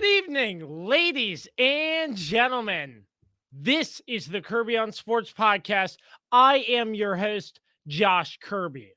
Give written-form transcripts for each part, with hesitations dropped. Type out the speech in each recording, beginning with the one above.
Good evening, ladies and gentlemen. This is the Kirby on Sports podcast. I am your host, Josh Kirby.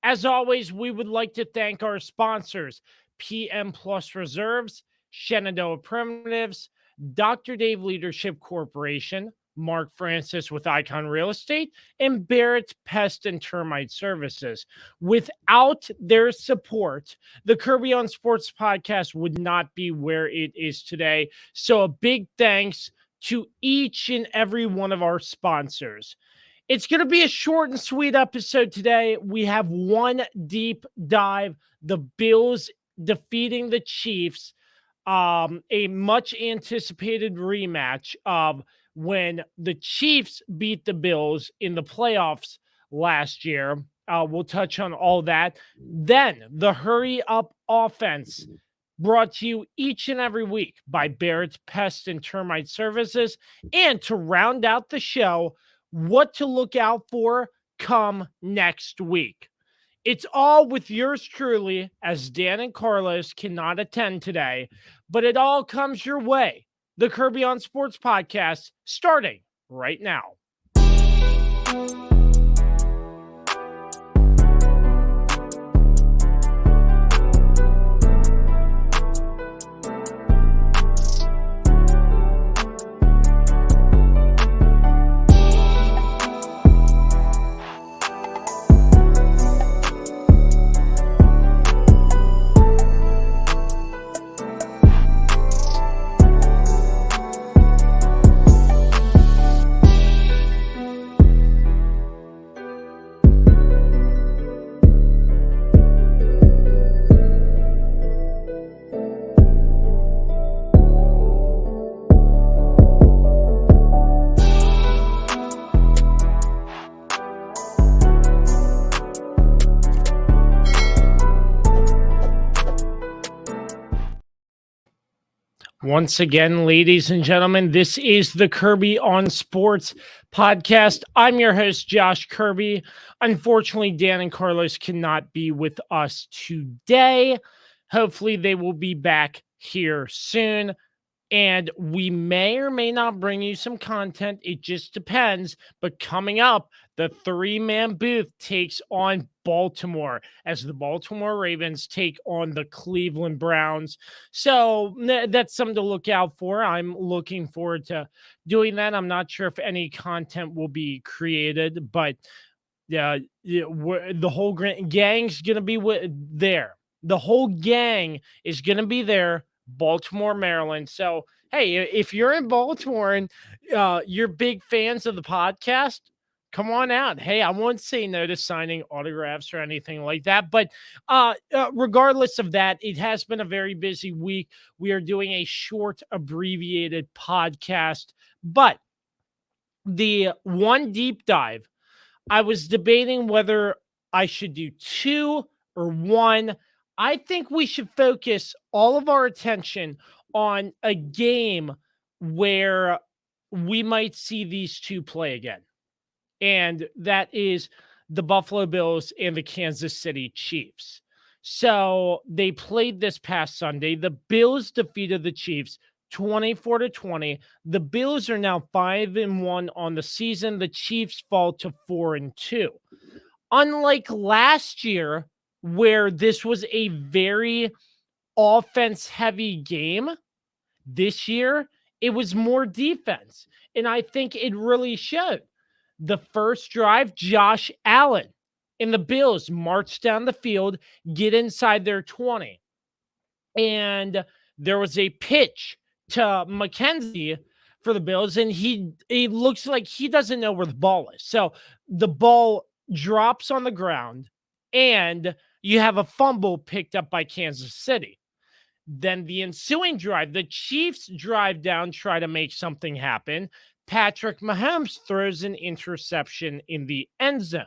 As always, we would like to thank our sponsors, PM Plus Reserves, Shenandoah Primitives, Dr. Dave Leadership Corporation, Mark Francis with Icon Real Estate, and Barrett Pest and Termite Services. Without their support, the Kirby on Sports podcast would not be where it is today. So a big thanks to each and every one of our sponsors. It's going to be a short and sweet episode today. We have one deep dive, the Bills defeating the Chiefs, a much anticipated rematch of when the Chiefs beat the Bills in the playoffs last year. We'll touch on all that. Then the hurry up offense, brought to you each and every week by Barrett's Pest and Termite Services. And to round out the show, what to look out for come next week. It's all with yours truly, as Dan and Carlos cannot attend today, but it all comes your way. The Kirby on Sports podcast, starting right now. Once again, ladies and gentlemen, this is the Kirby on Sports podcast. I'm your host, Josh Kirby. Unfortunately, Dan and Carlos cannot be with us today. Hopefully, they will be back here soon. And we may or may not bring you some content. It just depends. But coming up, the three-man booth takes on Baltimore as the Baltimore Ravens take on the Cleveland Browns. So that's something to look out for. I'm looking forward to doing that. I'm not sure if any content will be created, but the whole gang's going to be there. The whole gang is going to be there. Baltimore, Maryland. So, hey, if you're in Baltimore and you're big fans of the podcast, come on out. Hey, I won't say no to signing autographs or anything like that. But regardless of that, it has been a very busy week. We are doing a short, abbreviated podcast. But the one deep dive, I was debating whether I should do two or one. I think we should focus all of our attention on a game where we might see these two play again. And that is the Buffalo Bills and the Kansas City Chiefs. So they played this past Sunday. The Bills defeated the Chiefs 24-20. The Bills are now 5-1 on the season. The Chiefs fall to 4-2. Unlike last year, where this was a very offense-heavy game, this year, it was more defense. And I think it really showed. The first drive, Josh Allen and the Bills march down the field, get inside their 20. And there was a pitch to McKenzie for the Bills, and he looks like he doesn't know where the ball is. So the ball drops on the ground, and you have a fumble picked up by Kansas City. Then the ensuing drive, the Chiefs drive down, try to make something happen. Patrick Mahomes throws an interception in the end zone.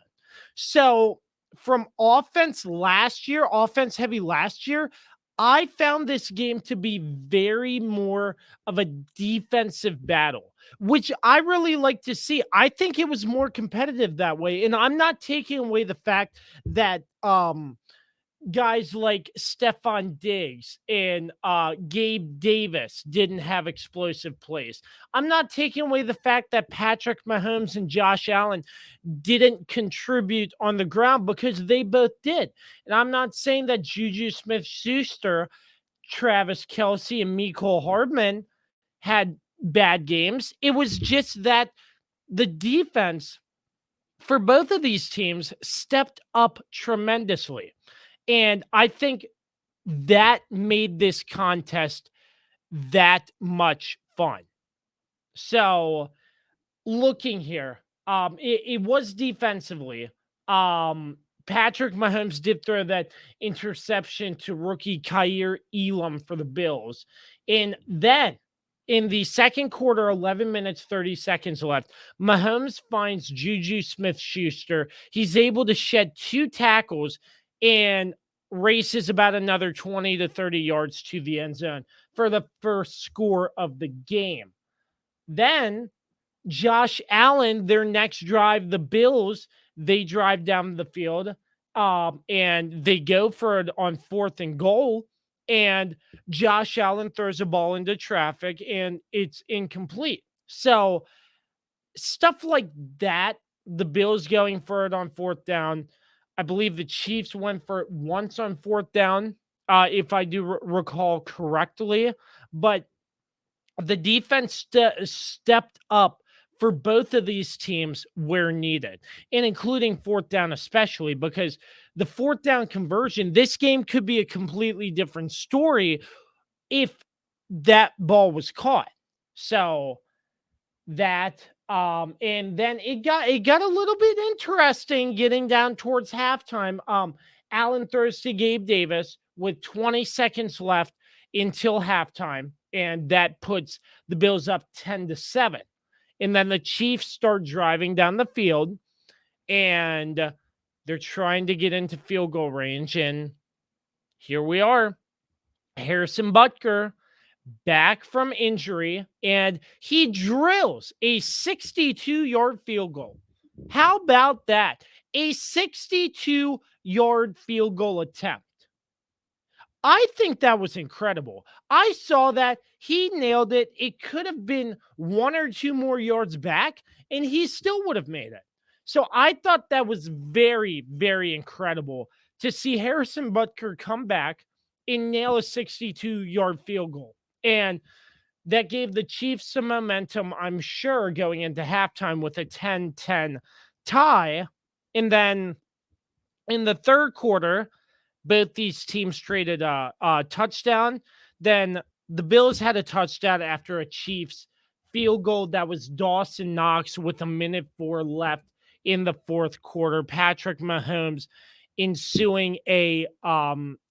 So from offense heavy last year, I found this game to be very more of a defensive battle, which I really like to see. I think it was more competitive that way. And I'm not taking away the fact that guys like Stephon Diggs and Gabe Davis didn't have explosive plays. I'm not taking away the fact that Patrick Mahomes and Josh Allen didn't contribute on the ground, because they both did. And I'm not saying that Juju Smith-Schuster, Travis Kelce, and Mecole Hardman had bad games. It was just that the defense for both of these teams stepped up tremendously. And I think that made this contest that much fun. So, looking here, it was defensively. Patrick Mahomes did throw that interception to rookie Kaiir Elam for the Bills. And then in the second quarter, 11 minutes, 30 seconds left, Mahomes finds Juju Smith-Schuster. He's able to shed 2 tackles and races about another 20 to 30 yards to the end zone for the first score of the game. Then Josh Allen, their next drive, the Bills, they drive down the field and they go for it on 4th and goal. And Josh Allen throws a ball into traffic and it's incomplete. So, stuff like that, the Bills going for it on 4th down. I believe the Chiefs went for it once on 4th down, if I do recall correctly. But the defense stepped up for both of these teams where needed, and including 4th down, especially because the 4th down conversion, this game could be a completely different story if that ball was caught. So that and then it got a little bit interesting getting down towards halftime. Allen throws to Gabe Davis with 20 seconds left until halftime, and that puts the Bills up 10-7. And then the Chiefs start driving down the field, and they're trying to get into field goal range. And here we are. Harrison Butker back from injury, and he drills a 62-yard field goal. How about that? A 62-yard field goal attempt. I think that was incredible. I saw that. He nailed it. It could have been 1 or 2 more yards back, and he still would have made it. So I thought that was very, very incredible to see Harrison Butker come back and nail a 62-yard field goal. And that gave the Chiefs some momentum, I'm sure, going into halftime with a 10-10 tie. And then in the third quarter, both these teams traded a touchdown. Then the Bills had a touchdown after a Chiefs field goal. That was Dawson Knox with 1:04 left in the fourth quarter. Patrick Mahomes ensuing a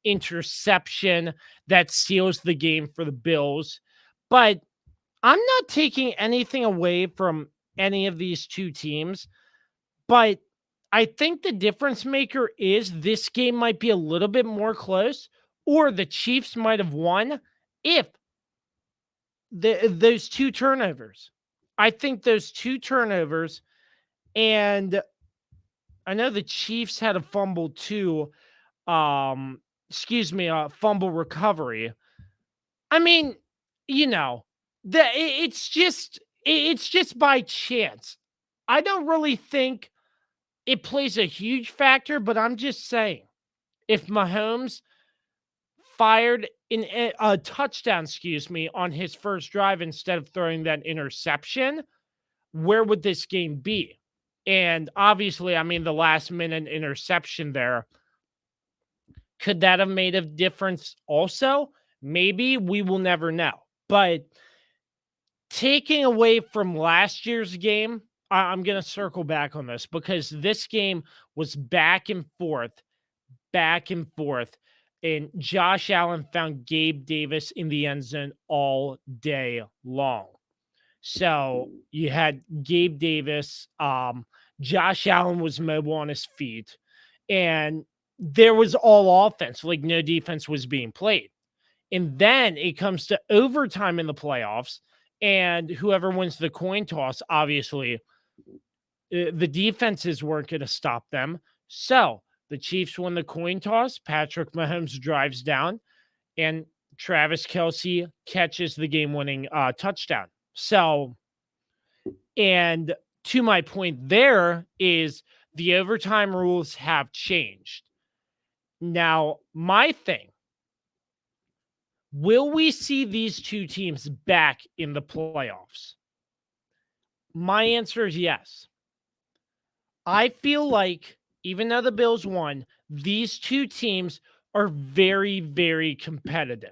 interception that seals the game for the Bills. But I'm not taking anything away from any of these two teams. But I think the difference maker is this game might be a little bit more close, or the Chiefs might have won if those 2 turnovers. I think those 2 turnovers, and I know the Chiefs had a fumble too. A fumble recovery. I mean, it's just by chance. I don't really think it plays a huge factor, but I'm just saying, if Mahomes fired a touchdown, on his first drive instead of throwing that interception, where would this game be? And obviously, the last minute interception there, could that have made a difference also? Maybe. We will never know. But taking away from last year's game, I'm going to circle back on this because this game was back and forth. And Josh Allen found Gabe Davis in the end zone all day long. So you had Gabe Davis. Josh Allen was mobile on his feet. And there was all offense, like no defense was being played. And then it comes to overtime in the playoffs. And whoever wins the coin toss, obviously, the defenses weren't going to stop them. So The Chiefs won the coin toss. Patrick Mahomes drives down, and Travis Kelce catches the game-winning touchdown. So, and to my point there is the overtime rules have changed. Now, my thing, will we see these two teams back in the playoffs? My answer is yes. I feel like even though the Bills won, these two teams are very, very competitive.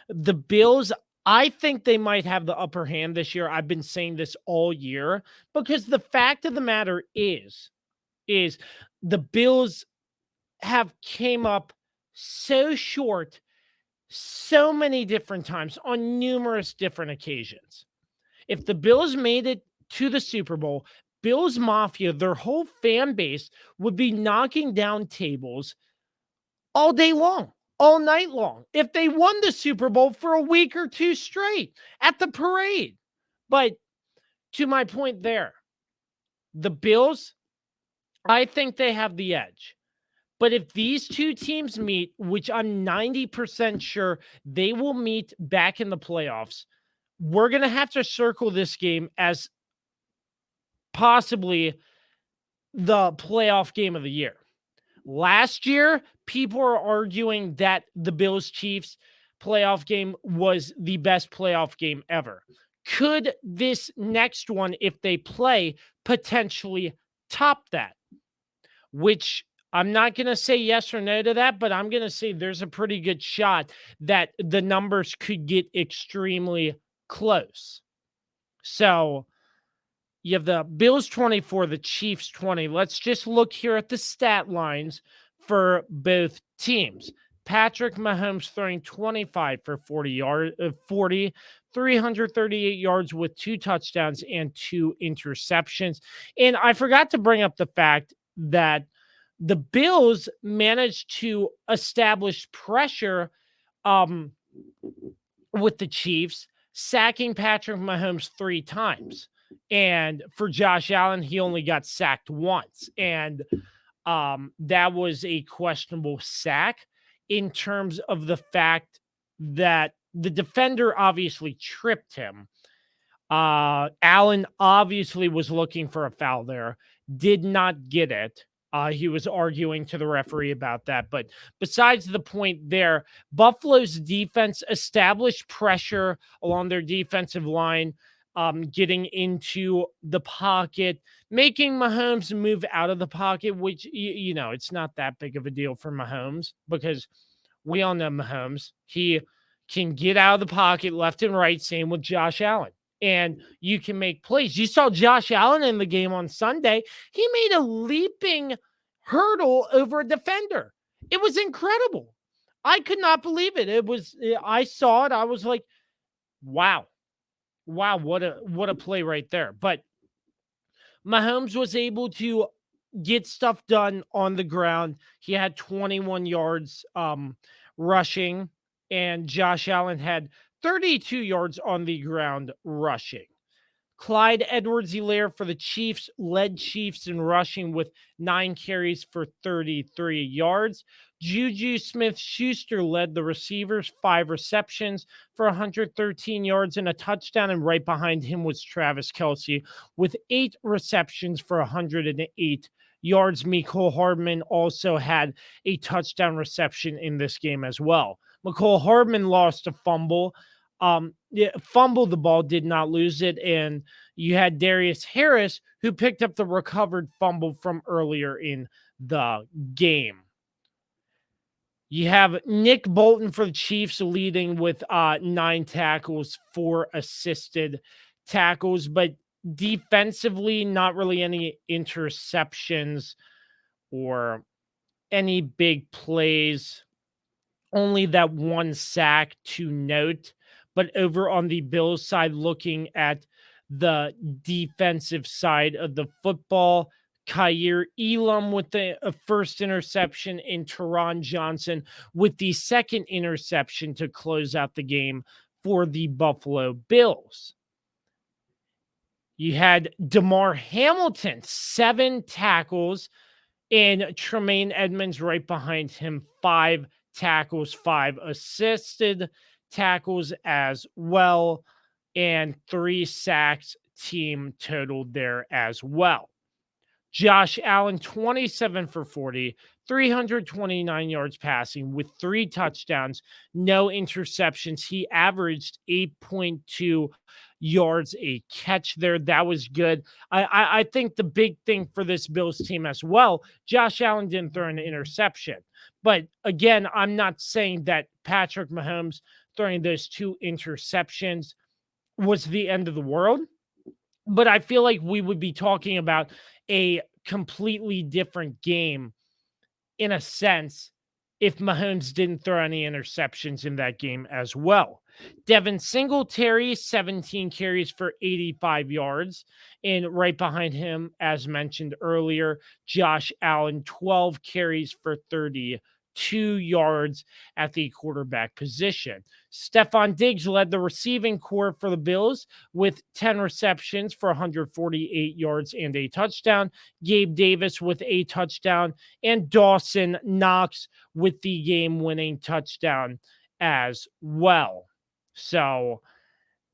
The Bills, I think they might have the upper hand this year. I've been saying this all year because the fact of the matter is the Bills have came up so short so many different times on numerous different occasions. If the Bills made it to the Super Bowl, Bills Mafia, their whole fan base would be knocking down tables all day long, all night long, if they won the Super Bowl for a week or two straight at the parade. But to my point there, the Bills, I think they have the edge. But if these two teams meet, which I'm 90% sure they will meet back in the playoffs, we're going to have to circle this game as possibly the playoff game of the year. Last year, people are arguing that the Bills-Chiefs playoff game was the best playoff game ever. Could this next one, if they play, potentially top that? Which I'm not going to say yes or no to that, but I'm going to say there's a pretty good shot that the numbers could get extremely close. So you have the Bills 24, the Chiefs 20. Let's just look here at the stat lines for both teams. Patrick Mahomes throwing 25 for 40, 338 yards with 2 touchdowns and 2 interceptions. And I forgot to bring up the fact that the Bills managed to establish pressure with the Chiefs, sacking Patrick Mahomes 3 times. And for Josh Allen, he only got sacked once. And that was a questionable sack in terms of the fact that the defender obviously tripped him. Allen obviously was looking for a foul there, did not get it. He was arguing to the referee about that. But besides the point there, Buffalo's defense established pressure along their defensive line, getting into the pocket, making Mahomes move out of the pocket, which, you know, it's not that big of a deal for Mahomes because we all know Mahomes. He can get out of the pocket left and right, same with Josh Allen. And you can make plays. You saw Josh Allen in the game on Sunday. He made a leaping hurdle over a defender. It was incredible. I could not believe it. I saw it. I was like, wow, what a play right there. But Mahomes was able to get stuff done on the ground. He had 21 yards rushing, and Josh Allen had 32 yards on the ground rushing. Clyde Edwards-Helaire for the Chiefs led Chiefs in rushing with 9 carries for 33 yards. Juju Smith-Schuster led the receivers, 5 receptions for 113 yards and a touchdown, and right behind him was Travis Kelce with 8 receptions for 108 yards. Mecole Hardman also had a touchdown reception in this game as well. Mecole Hardman lost a fumble. Fumbled the ball, did not lose it. And you had Darius Harris, who picked up the recovered fumble from earlier in the game. You have Nick Bolton for the Chiefs leading with 9 tackles, 4 assisted tackles, but defensively, not really any interceptions or any big plays. Only that 1 sack to note. But over on the Bills side, looking at the defensive side of the football, Kaiir Elam with the first interception and Teron Johnson with the second interception to close out the game for the Buffalo Bills. You had DeMar Hamilton, 7 tackles And Tremaine Edmonds right behind him, 5 tackles, 5 assisted tackles as well, and 3 sacks team totaled there as well. Josh Allen, 27 for 40, 329 yards passing with 3 touchdowns, no interceptions. He averaged 8.2 yards a catch there. That was good. I think the big thing for this Bills team as well, Josh Allen didn't throw an interception. But again, I'm not saying that Patrick Mahomes throwing those 2 interceptions was the end of the world. But I feel like we would be talking about a completely different game in a sense if Mahomes didn't throw any interceptions in that game as well. Devin Singletary, 17 carries for 85 yards. And right behind him, as mentioned earlier, Josh Allen, 12 carries for 32 yards at the quarterback position. Stephon Diggs led the receiving corps for the Bills with 10 receptions for 148 yards and a touchdown. Gabe Davis with a touchdown, and Dawson Knox with the game-winning touchdown as well. So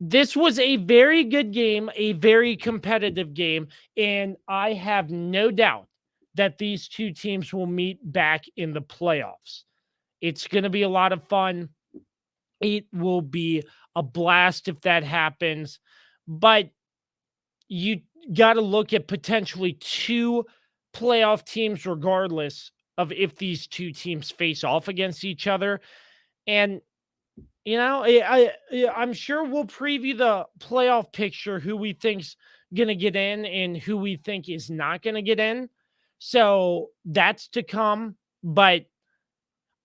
this was a very good game, a very competitive game, and I have no doubt that these two teams will meet back in the playoffs. It's going to be a lot of fun. It will be a blast if that happens, but you got to look at potentially 2 playoff teams regardless of if these 2 teams face off against each other. And I'm sure we'll preview the playoff picture, who we think's going to get in and who we think is not going to get in. So that's to come, but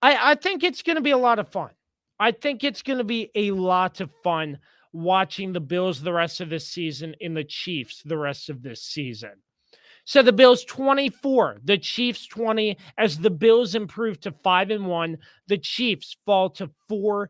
I think it's going to be a lot of fun. I think it's going to be a lot of fun watching the Bills the rest of this season and the Chiefs the rest of this season. So the Bills 24, the Chiefs 20, as the Bills improve to 5-1, the Chiefs fall to 4-2.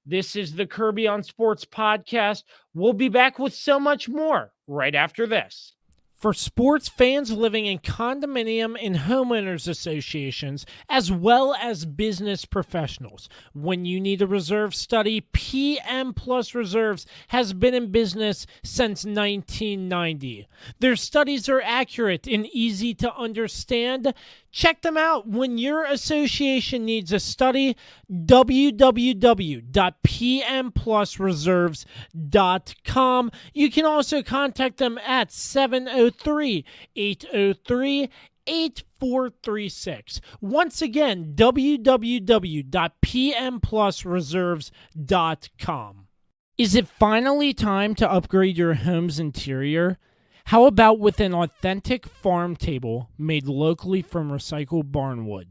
This is the Kirby on Sports podcast. We'll be back with so much more right after this. For sports fans living in condominium and homeowners associations, as well as business professionals, when you need a reserve study, PM Plus Reserves has been in business since 1990. Their studies are accurate and easy to understand. Check them out when your association needs a study. www.pmplusreserves.com. You can also contact them at 703-803-8436. Once again, www.pmplusreserves.com. Is it finally time to upgrade your home's interior? How about with an authentic farm table made locally from recycled barnwood?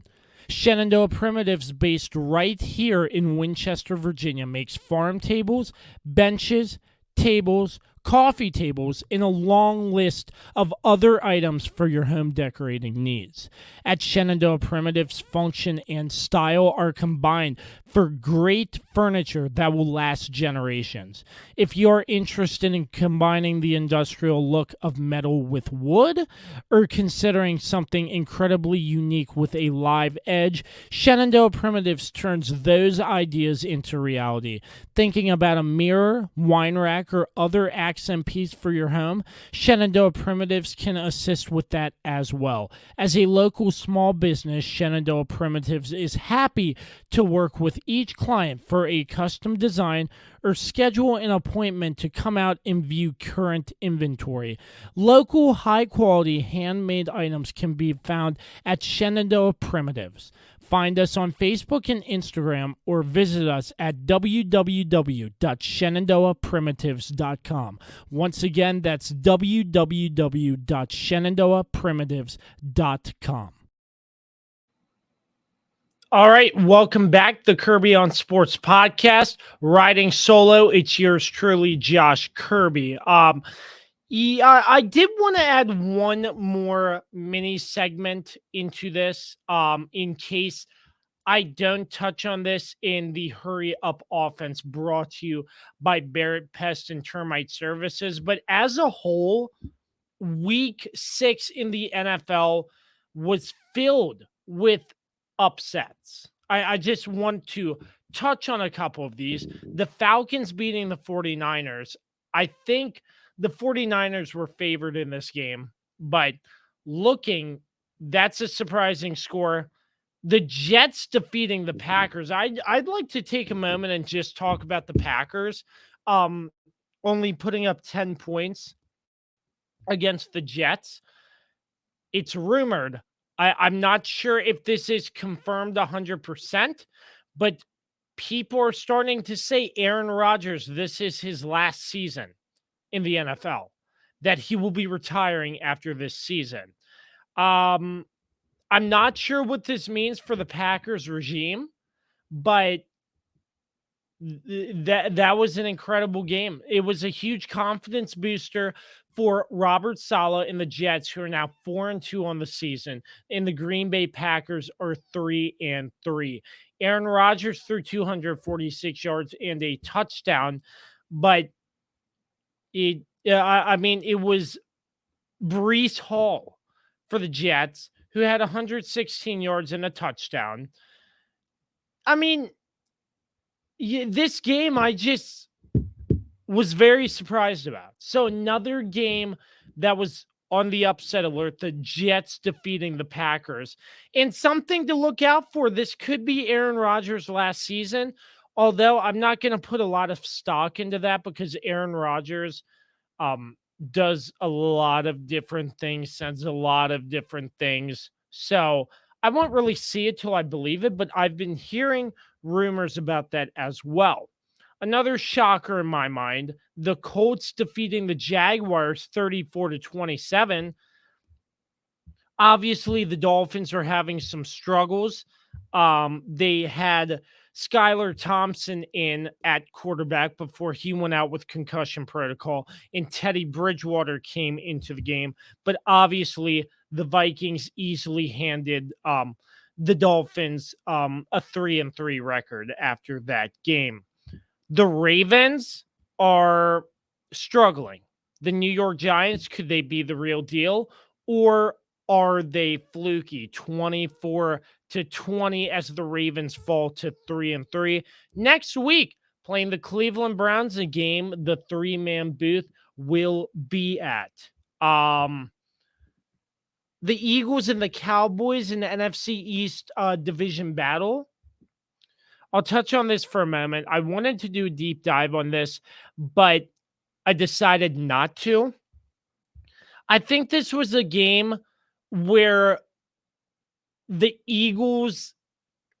Shenandoah Primitives, based right here in Winchester, Virginia, makes farm tables, benches, tables, coffee tables, and a long list of other items for your home decorating needs. At Shenandoah Primitives, function and style are combined for great furniture that will last generations. If you're interested in combining the industrial look of metal with wood, or considering something incredibly unique with a live edge, Shenandoah Primitives turns those ideas into reality. Thinking about a mirror, wine rack, or other accent piece for your home, Shenandoah Primitives can assist with that as well. As a local small business, Shenandoah Primitives is happy to work with each client for a custom design or schedule an appointment to come out and view current inventory. Local, high-quality, handmade items can be found at Shenandoah Primitives. Find us on Facebook and Instagram or visit us at www.shenandoahprimitives.com. Once again, that's www.shenandoahprimitives.com. All right, welcome back. The Kirby on Sports podcast, riding solo. It's yours truly, Josh Kirby. I did want to add one more mini segment into this, in case I don't touch on this in the Hurry Up Offense brought to you by Barrett, Pest, and Termite Services. But as a whole, week 6 in the NFL was filled with upsets. I just want to touch on a couple of these. The Falcons beating the 49ers. I think the 49ers were favored in this game, but that's a surprising score. The Jets defeating the Packers. I'd like to take a moment and just talk about the Packers. Only putting up 10 points against the Jets. It's rumored. I'm not sure if this is confirmed 100%, but people are starting to say Aaron Rodgers, this is his last season in the NFL, that he will be retiring after this season. I'm not sure what this means for the Packers regime, but that was an incredible game. It was a huge confidence booster for Robert Saleh and the Jets, who are now 4-2 on the season, and the Green Bay Packers are 3-3. Aaron Rodgers threw 246 yards and a touchdown, but it was Breece Hall for the Jets, who had 116 yards and a touchdown. I mean, this game I just was very surprised about. So another game that was on the upset alert, the Jets defeating the Packers. And something to look out for. This could be Aaron Rodgers' last season, although I'm not going to put a lot of stock into that because Aaron Rodgers does a lot of different things, says a lot of different things. So I won't really see it till I believe it, but I've been hearing rumors about that as well. Another shocker in my mind, the Colts defeating the Jaguars 34-27. Obviously, the Dolphins are having some struggles. They had Skylar Thompson in at quarterback before he went out with concussion protocol, and Teddy Bridgewater came into the game. But obviously, the Vikings easily handed the Dolphins a 3-3 record after that game. The Ravens are struggling. The New York Giants, could they be the real deal? Or are they fluky? 24-20 as the Ravens fall to 3-3. Next week, playing the Cleveland Browns, a game the three-man booth will be at. The Eagles and the Cowboys in the NFC East division battle. I'll touch on this for a moment. I wanted to do a deep dive on this, but I decided not to. I think this was a game where the Eagles,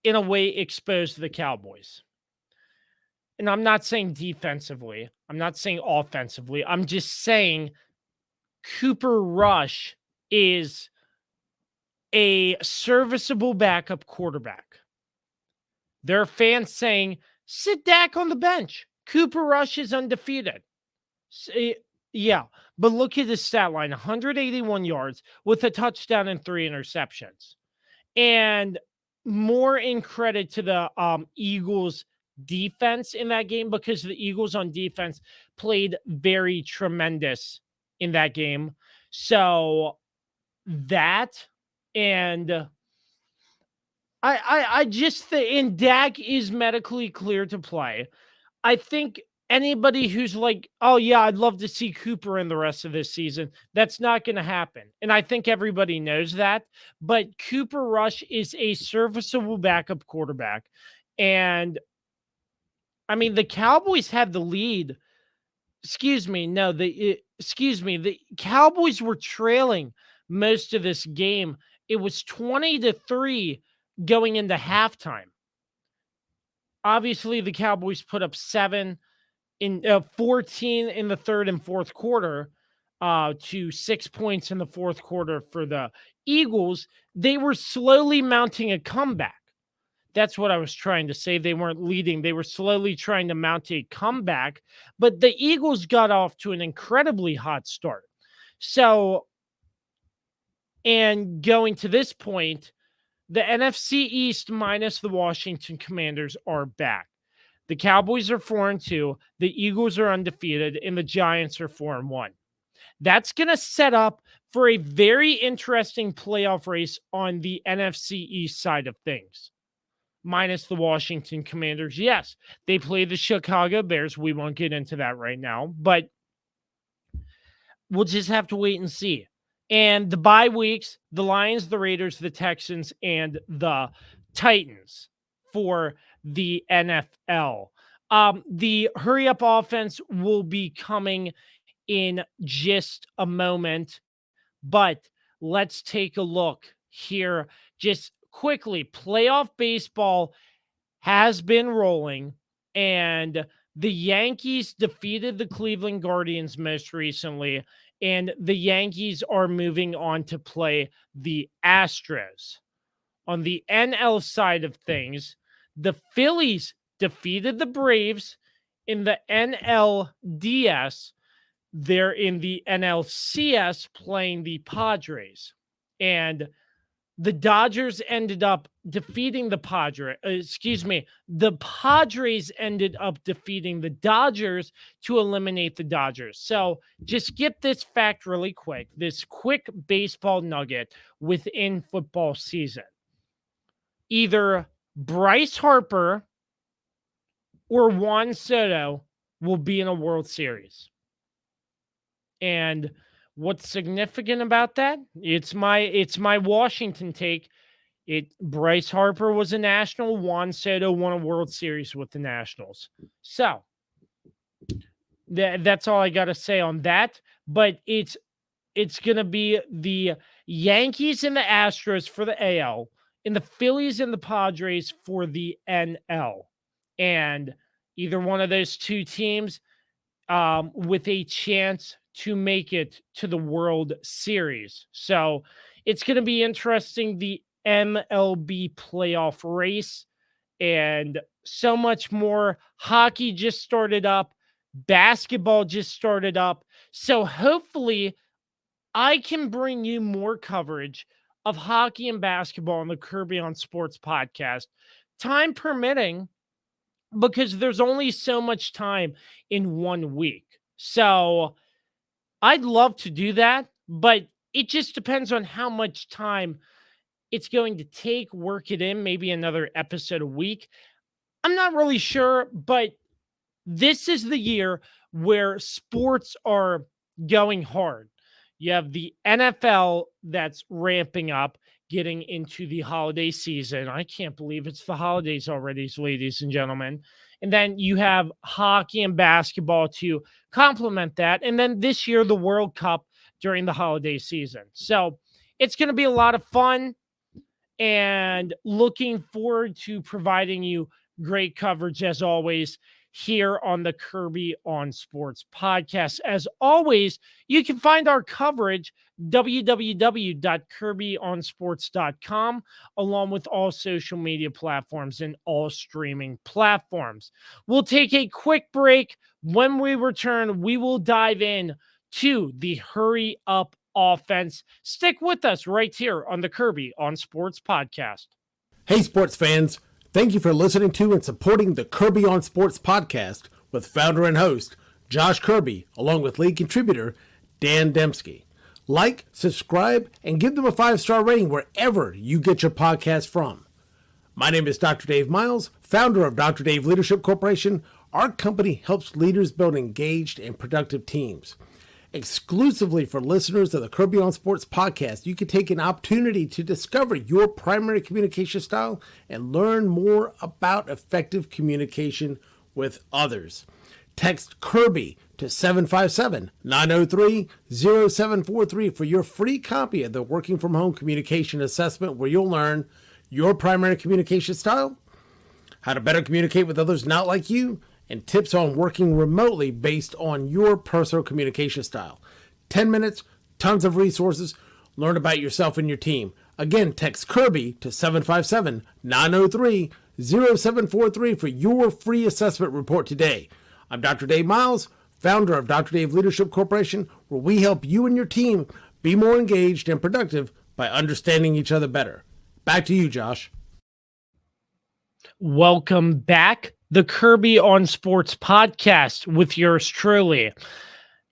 in a way, exposed the Cowboys. And I'm not saying defensively. I'm not saying offensively. I'm just saying Cooper Rush is a serviceable backup quarterback. There are fans saying, sit Dak on the bench. Cooper Rush is undefeated. Yeah, but look at his stat line, 181 yards with a touchdown and 3 interceptions. And more in credit to the Eagles defense in that game, because the Eagles on defense played very tremendous in that game. So that, and I just think, and Dak is medically clear to play. I think anybody who's like, oh yeah, I'd love to see Cooper in the rest of this season, that's not going to happen. And I think everybody knows that. But Cooper Rush is a serviceable backup quarterback. And I mean, the Cowboys had the lead. The Cowboys were trailing most of this game. It was 20-3 going into halftime. Obviously, the Cowboys put up 14 in the third and fourth quarter to 6 points in the fourth quarter for the Eagles. They were slowly mounting a comeback. That's what I was trying to say. They weren't leading. They were slowly trying to mount a comeback, but the Eagles got off to an incredibly hot start. So, and going to this point, the NFC East minus the Washington Commanders are back. The Cowboys are 4-2, the Eagles are undefeated, and the Giants are 4-1. That's going to set up for a very interesting playoff race on the NFC East side of things. Minus the Washington Commanders. Yes, they play the Chicago Bears. We won't get into that right now, but we'll just have to wait and see. And the bye weeks, the Lions, the Raiders, the Texans, and the Titans for the NFL. The hurry up offense will be coming in just a moment, but let's take a look here just quickly. Playoff baseball has been rolling, and the Yankees defeated the Cleveland Guardians most recently, and the Yankees are moving on to play the Astros. On the NL side of things, the Phillies defeated the Braves in the NLDS. They're in the NLCS playing the Padres. And the Dodgers ended up defeating the Padres. The Padres ended up defeating the Dodgers to eliminate the Dodgers. So just get this fact really quick, this quick baseball nugget within football season. Either Bryce Harper or Juan Soto will be in a World Series. And what's significant about that? It's my Washington take. Bryce Harper was a National. Juan Soto won a World Series with the Nationals. So that's all I got to say on that. But it's going to be the Yankees and the Astros for the AL, and the Phillies and the Padres for the NL. And either one of those two teams with a chance to make it to the World Series. So it's going to be interesting, the MLB playoff race, and so much more. Hockey just started up. Basketball just started up. So hopefully I can bring you more coverage of hockey and basketball on the Kirby on Sports podcast, time permitting, because there's only so much time in 1 week. So I'd love to do that, but it just depends on how much time it's going to take, work it in, maybe another episode a week. I'm not really sure, but this is the year where sports are going hard. You have the NFL that's ramping up, getting into the holiday season. I can't believe it's the holidays already, ladies and gentlemen. And then you have hockey and basketball to complement that. And then this year, the World Cup during the holiday season. So it's going to be a lot of fun, and looking forward to providing you great coverage as always here on the Kirby on Sports podcast. As always, you can find our coverage www.kirbyonsports.com, along with all social media platforms and all streaming platforms. We'll take a quick break. When we return, we will dive in to the hurry up offense. Stick with us right here on the Kirby on Sports podcast. Hey, sports fans. Thank you for listening to and supporting the Kirby on Sports podcast with founder and host Josh Kirby, along with lead contributor Dan Dembski. Like, subscribe, and give them a 5-star rating wherever you get your podcast from. My name is Dr. Dave Miles, founder of Dr. Dave Leadership Corporation. Our company helps leaders build engaged and productive teams. Exclusively for listeners of the Kirby on Sports podcast, you can take an opportunity to discover your primary communication style and learn more about effective communication with others. Text Kirby to 757-903-0743 for your free copy of the Working From Home Communication Assessment, where you'll learn your primary communication style, how to better communicate with others not like you, and tips on working remotely based on your personal communication style. 10 minutes, tons of resources. Learn about yourself and your team. Again, text Kirby to 757-903-0743 for your free assessment report today. I'm Dr. Dave Miles, founder of Dr. Dave Leadership Corporation, where we help you and your team be more engaged and productive by understanding each other better. Back to you, Josh. Welcome back. The Kirby on Sports podcast with yours truly.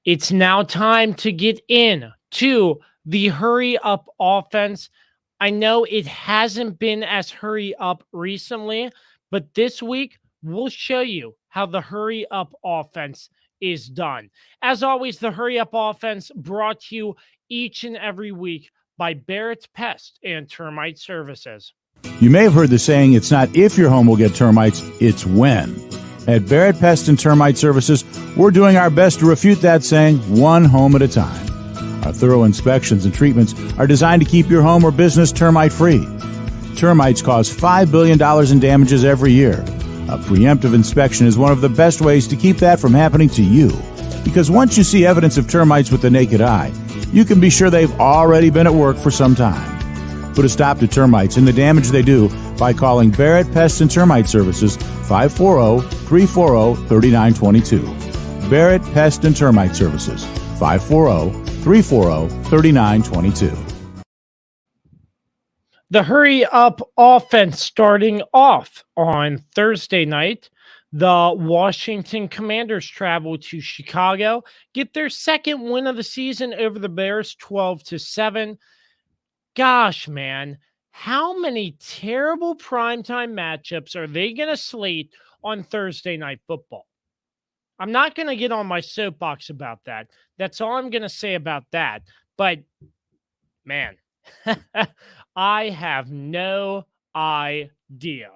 It's now time to get in to the hurry up offense. I know it hasn't been as hurry up recently, but this week we'll show you how the hurry up offense is done. As always, the hurry up offense brought to you each and every week by Barrett's Pest and Termite Services. You may have heard the saying, it's not if your home will get termites, it's when. At Barrett Pest and Termite Services, we're doing our best to refute that saying one home at a time. Our thorough inspections and treatments are designed to keep your home or business termite-free. Termites cause $5 billion in damages every year. A preemptive inspection is one of the best ways to keep that from happening to you. Because once you see evidence of termites with the naked eye, you can be sure they've already been at work for some time. Put a stop to termites and the damage they do by calling Barrett Pest and Termite Services 540-340-3922. Barrett Pest and Termite Services 540-340-3922. The hurry up offense starting off on Thursday night. The Washington Commanders travel to Chicago, get their second win of the season over the Bears, 12-7. Gosh, man, how many terrible primetime matchups are they going to slate on Thursday Night Football? I'm not going to get on my soapbox about that. That's all I'm going to say about that. But, man, I have no idea.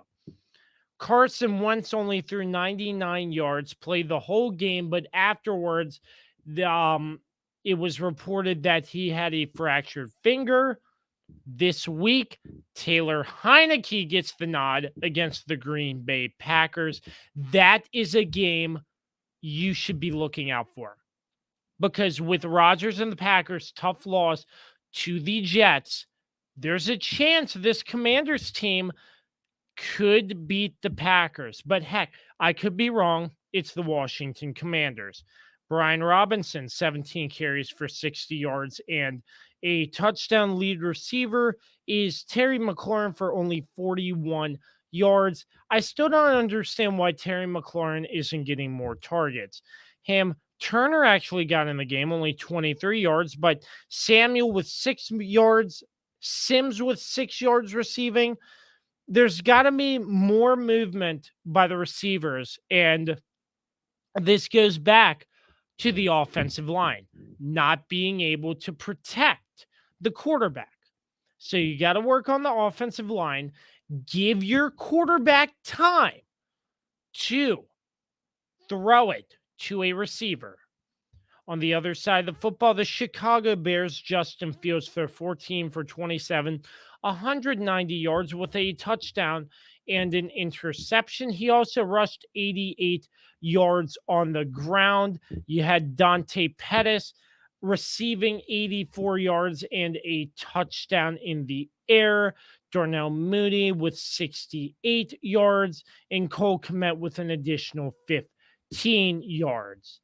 Carson Wentz only threw 99 yards, played the whole game, but afterwards, it was reported that he had a fractured finger. This week, Taylor Heineke gets the nod against the Green Bay Packers. That is a game you should be looking out for. Because with Rodgers and the Packers' tough loss to the Jets, there's a chance this Commanders team could beat the Packers. But heck, I could be wrong. It's the Washington Commanders. Brian Robinson, 17 carries for 60 yards and a touchdown. Lead receiver is Terry McLaurin for only 41 yards. I still don't understand why Terry McLaurin isn't getting more targets. Turner actually got in the game, only 23 yards, but Samuel with 6 yards, Sims with 6 yards receiving. There's got to be more movement by the receivers, and this goes back to the offensive line not being able to protect the quarterback. So you got to work on the offensive line. Give your quarterback time to throw it to a receiver. On the other side of the football, the Chicago Bears, Justin Fields threw 14 for 27, 190 yards with a touchdown and an interception. He also rushed 88 yards on the ground. You had Dante Pettis receiving 84 yards and a touchdown in the air. Darnell Mooney with 68 yards and Cole Kmet with an additional 15 yards.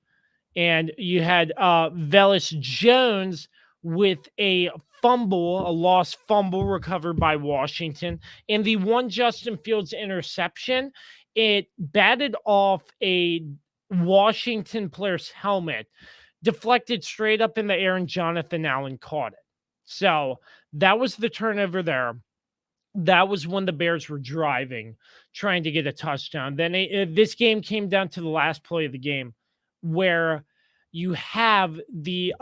And you had Velus Jones with a fumble, a lost fumble recovered by Washington. And the one Justin Fields interception, it batted off a Washington player's helmet, deflected straight up in the air, and Jonathan Allen caught it. So that was the turnover there. That was when the Bears were driving, trying to get a touchdown. Then this game came down to the last play of the game, where you have the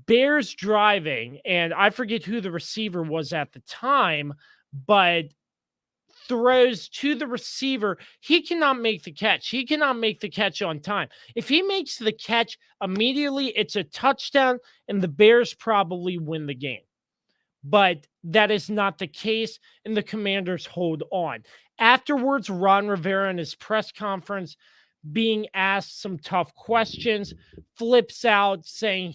Bears driving, and I forget who the receiver was at the time, but throws to the receiver. He cannot make the catch. He cannot make the catch on time. If he makes the catch immediately, it's a touchdown, and the Bears probably win the game. But that is not the case, and the Commanders hold on. Afterwards, Ron Rivera in his press conference, being asked some tough questions, flips out saying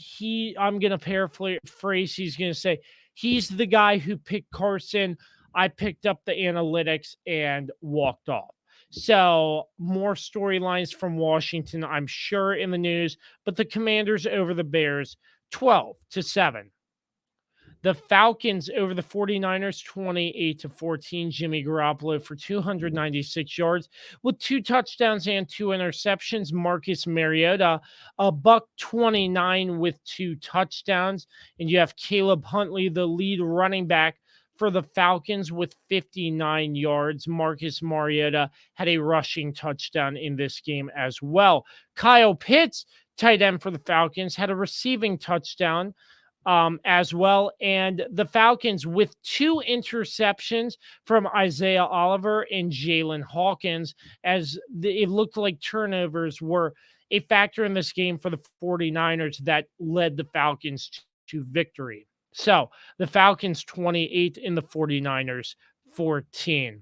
I'm going to paraphrase, he's going to say, he's the guy who picked Carson. I picked up the analytics and walked off. So more storylines from Washington, I'm sure, in the news, but the Commanders over the Bears, 12-7. The Falcons over the 49ers, 28-14. Jimmy Garoppolo for 296 yards with 2 touchdowns and 2 interceptions. Marcus Mariota, a $129 with 2 touchdowns. And you have Caleb Huntley, the lead running back for the Falcons, with 59 yards. Marcus Mariota had a rushing touchdown in this game as well. Kyle Pitts, tight end for the Falcons, had a receiving touchdown as well. And the Falcons with 2 interceptions from Isaiah Oliver and Jalen Hawkins, as it looked like turnovers were a factor in this game for the 49ers that led the Falcons to victory. So the Falcons 28 and the 49ers 14.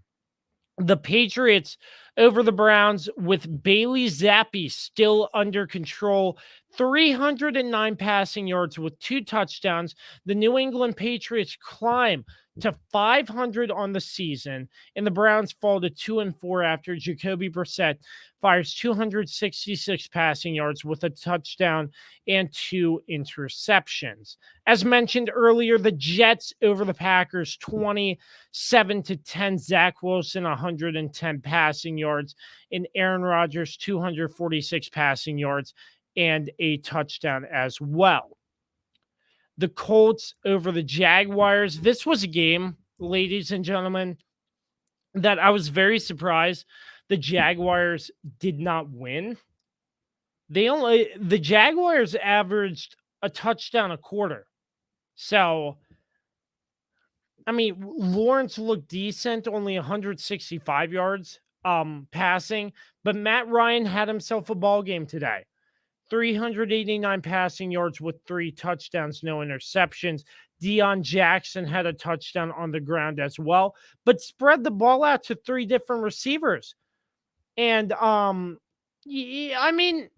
The Patriots over the Browns with Bailey Zappi still under control. 309 passing yards with 2 touchdowns. The New England Patriots climb to 500 on the season, and the Browns fall to 2-4 after Jacoby Brissett fires 266 passing yards with a touchdown and 2 interceptions. As mentioned earlier, the Jets over the Packers 27-10. Zach Wilson 110 passing yards, and Aaron Rodgers 246 passing yards and a touchdown as well. The Colts over the Jaguars. This was a game, ladies and gentlemen, that I was very surprised the Jaguars did not win. The Jaguars averaged a touchdown a quarter. So, I mean, Lawrence looked decent, only 165 yards passing, but Matt Ryan had himself a ball game today. 389 passing yards with 3 touchdowns, no interceptions. Deion Jackson had a touchdown on the ground as well, but spread the ball out to 3 different receivers. And, I mean,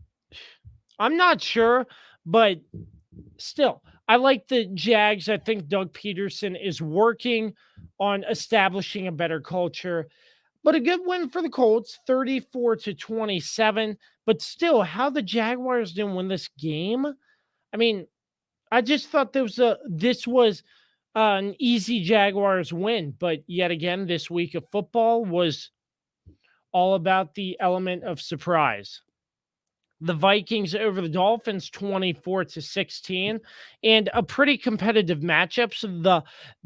I'm not sure, but still, I like the Jags. I think Doug Peterson is working on establishing a better culture. But a good win for the Colts, 34-27. But still, how the Jaguars didn't win this game? I mean, I just thought this was an easy Jaguars win. But yet again, this week of football was all about the element of surprise. The Vikings over the Dolphins, 24-16, and a pretty competitive matchup. So the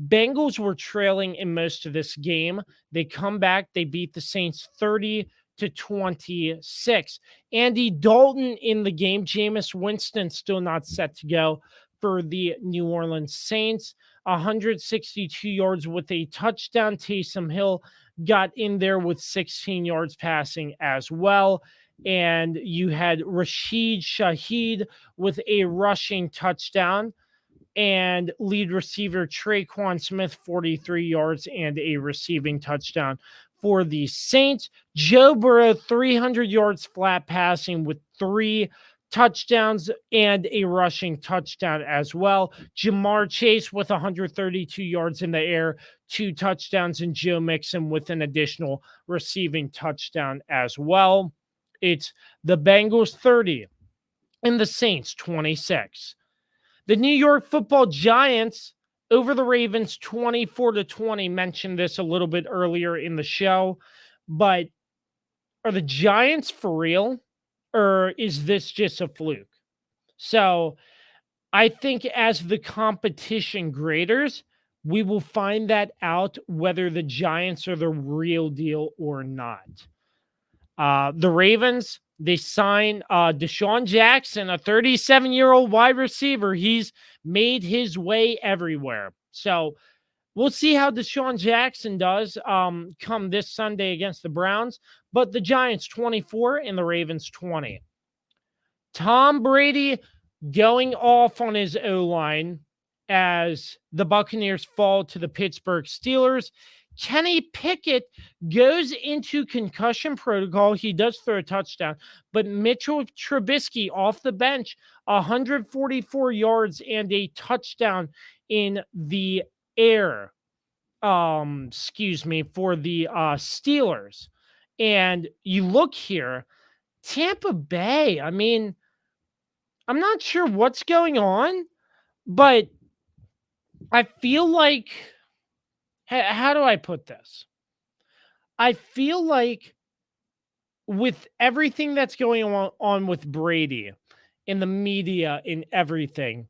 Bengals were trailing in most of this game. They come back, they beat the Saints 30-26. Andy Dalton in the game. Jameis Winston still not set to go for the New Orleans Saints. 162 yards with a touchdown. Taysom Hill got in there with 16 yards passing as well. And you had Rashid Shaheed with a rushing touchdown, and lead receiver Traquan Smith, 43 yards and a receiving touchdown for the Saints. Joe Burrow, 300 yards flat passing with 3 touchdowns and a rushing touchdown as well. Jamar Chase with 132 yards in the air, 2 touchdowns, and Joe Mixon with an additional receiving touchdown as well. It's the Bengals 30 and the Saints 26. The New York Football Giants over the Ravens 24-20. Mentioned this a little bit earlier in the show, but are the Giants for real, or is this just a fluke? So I think as the competition graders, we will find that out whether the Giants are the real deal or not. The Ravens, they sign Deshaun Jackson, a 37-year-old wide receiver. He's made his way everywhere. So we'll see how Deshaun Jackson does come this Sunday against the Browns. But the Giants 24 and the Ravens 20. Tom Brady going off on his O-line as the Buccaneers fall to the Pittsburgh Steelers. Kenny Pickett goes into concussion protocol. He does throw a touchdown, but Mitchell Trubisky off the bench, 144 yards and a touchdown in the air. For the Steelers. And you look here, Tampa Bay, I mean, I'm not sure what's going on, but I feel like, how do I put this? I feel like with everything that's going on with Brady in the media and everything,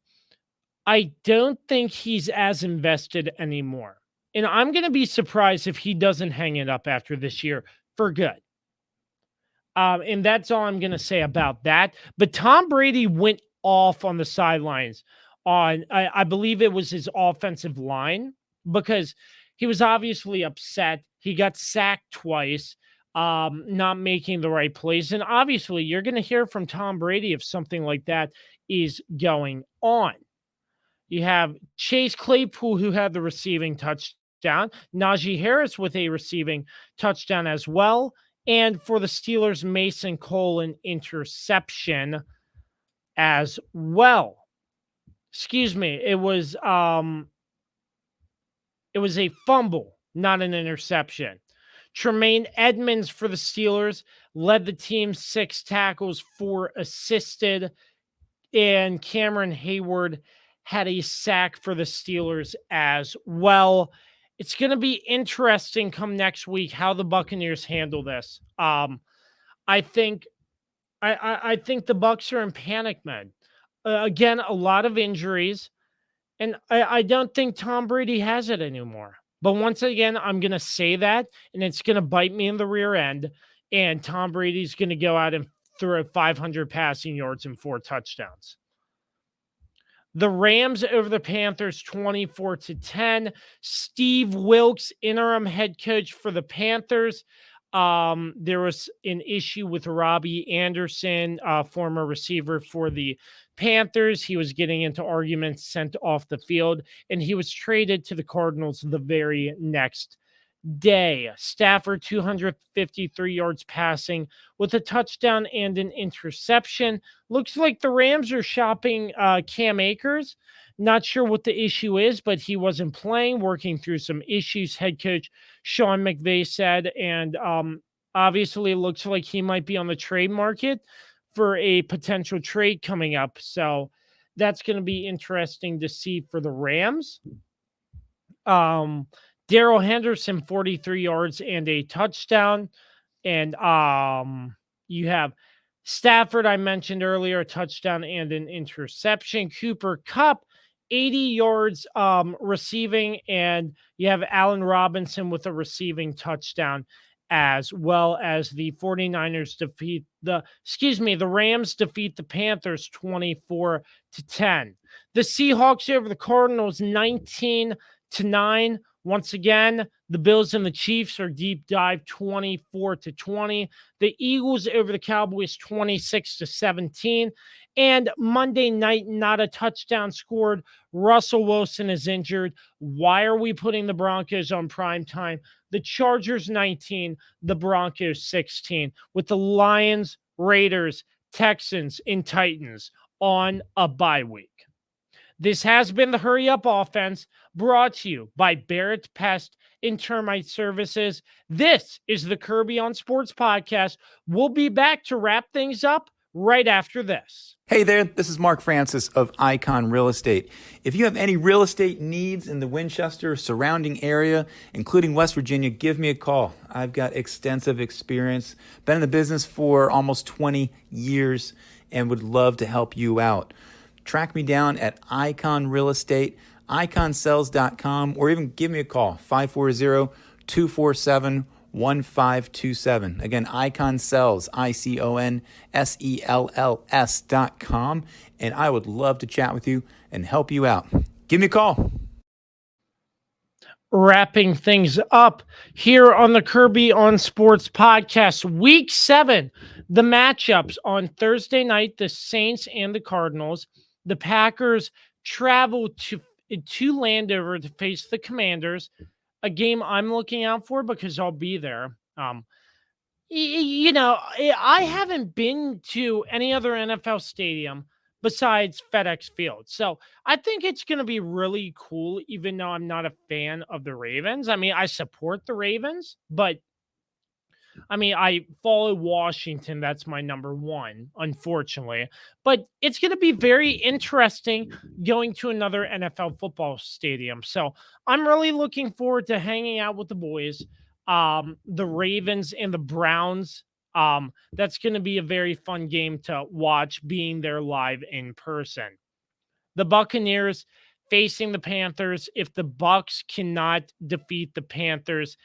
I don't think he's as invested anymore. And I'm going to be surprised if he doesn't hang it up after this year for good. And that's all I'm going to say about that. But Tom Brady went off on the sidelines on, I believe it was his offensive line, because he was obviously upset. He got sacked twice, not making the right plays. And obviously, you're going to hear from Tom Brady if something like that is going on. You have Chase Claypool, who had the receiving touchdown, Najee Harris with a receiving touchdown as well. And for the Steelers, Mason Cole, an interception as well. Excuse me. It was a fumble, not an interception. Tremaine Edmonds for the Steelers led the team 6 tackles, 4 assisted, and Cameron Hayward had a sack for the Steelers as well. It's going to be interesting come next week how the Buccaneers handle this. I think I think the Bucs are in panic mode. Again, a lot of injuries, and I don't think Tom Brady has it anymore. But once again, I'm going to say that, and it's going to bite me in the rear end. And Tom Brady's going to go out and throw 500 passing yards and 4 touchdowns. The Rams over the Panthers 24-10. Steve Wilks, interim head coach for the Panthers. There was an issue with Robbie Anderson, former receiver for the Panthers. He was getting into arguments, sent off the field, and he was traded to the Cardinals the very next day. Stafford, 253 yards passing with a touchdown and an interception. Looks like the Rams are shopping Cam Akers. Not sure what the issue is, but he wasn't playing, working through some issues, head coach Sean McVay said. And obviously, it looks like he might be on the trade market for a potential trade coming up. So that's going to be interesting to see for the Rams. Darrell Henderson, 43 yards and a touchdown. And you have Stafford, I mentioned earlier, a touchdown and an interception. Cooper Kupp, 80 yards receiving. And you have Allen Robinson with a receiving touchdown, as well as the 49ers defeat the Rams defeat the Panthers 24-10. The Seahawks over the Cardinals 19-9. Once again, the Bills and the Chiefs are deep dive 24-20. The Eagles over the Cowboys 26-17. And Monday night, not a touchdown scored. Russell Wilson is injured. Why are we putting the Broncos on prime time? The Chargers 19, the Broncos 16, with the Lions, Raiders, Texans, and Titans on a bye week. This has been the Hurry Up Offense, brought to you by Barrett, Pest, and Termite Services. This is the Kirby on Sports podcast. We'll be back to wrap things up right after this. Hey there, this is Mark Francis of Icon Real Estate. If you have any real estate needs in the Winchester surrounding area, including West Virginia, give me a call. I've got extensive experience, been in the business for almost 20 years, and would love to help you out. Track me down at Icon Real Estate, iconsells.com, or even give me a call, 540-247-1527. Again, Icon Sells, ICONSELLS.com, and I would love to chat with you and help you out. Give me a call. Wrapping things up here on the Kirby on Sports podcast, week 7, the matchups on Thursday night, the Saints and the Cardinals. The Packers travel to Landover to face the Commanders, a game I'm looking out for because I'll be there. I haven't been to any other NFL stadium besides FedEx Field. So I think it's going to be really cool, even though I'm not a fan of the Ravens. I mean, I support the Ravens, but I mean, I follow Washington. That's my number one, unfortunately. But it's going to be very interesting going to another NFL football stadium. So I'm really looking forward to hanging out with the boys, the Ravens and the Browns. That's going to be a very fun game to watch, being there live in person. The Buccaneers facing the Panthers. If the Bucs cannot defeat the Panthers,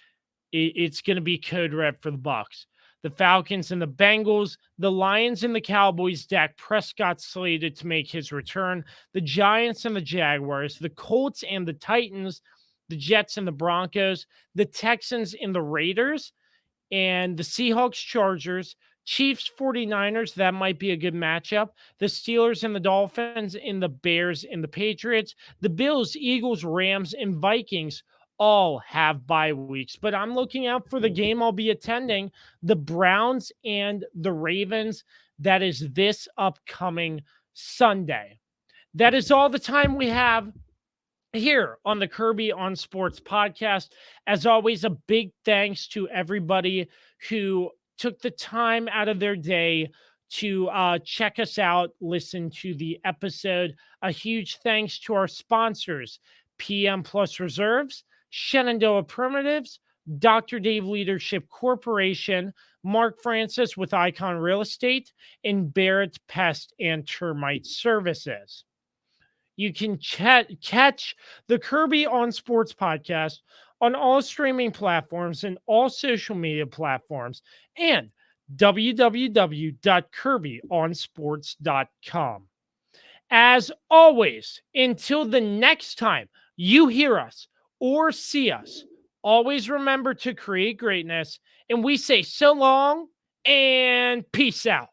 it's going to be code red for the Bucs. The Falcons and the Bengals, the Lions and the Cowboys. Dak Prescott slated to make his return. The Giants and the Jaguars, the Colts and the Titans, the Jets and the Broncos, the Texans and the Raiders, and the Seahawks Chargers, Chiefs 49ers. That might be a good matchup. The Steelers and the Dolphins, and the Bears and the Patriots, the Bills, Eagles, Rams, and Vikings all have bye weeks. But I'm looking out for the game I'll be attending, the Browns and the Ravens. That is this upcoming Sunday. That is all the time we have here on the Kirby on Sports podcast. As always, a big thanks to everybody who took the time out of their day to check us out, listen to the episode. A huge thanks to our sponsors, PM Plus Reserves, Shenandoah Primitives, Dr. Dave Leadership Corporation, Mark Francis with Icon Real Estate, and Barrett Pest and Termite Services. You can catch the Kirby on Sports podcast on all streaming platforms and all social media platforms, and www.kirbyonsports.com. As always, until the next time you hear us or see us, always remember to create greatness, and we say so long and peace out.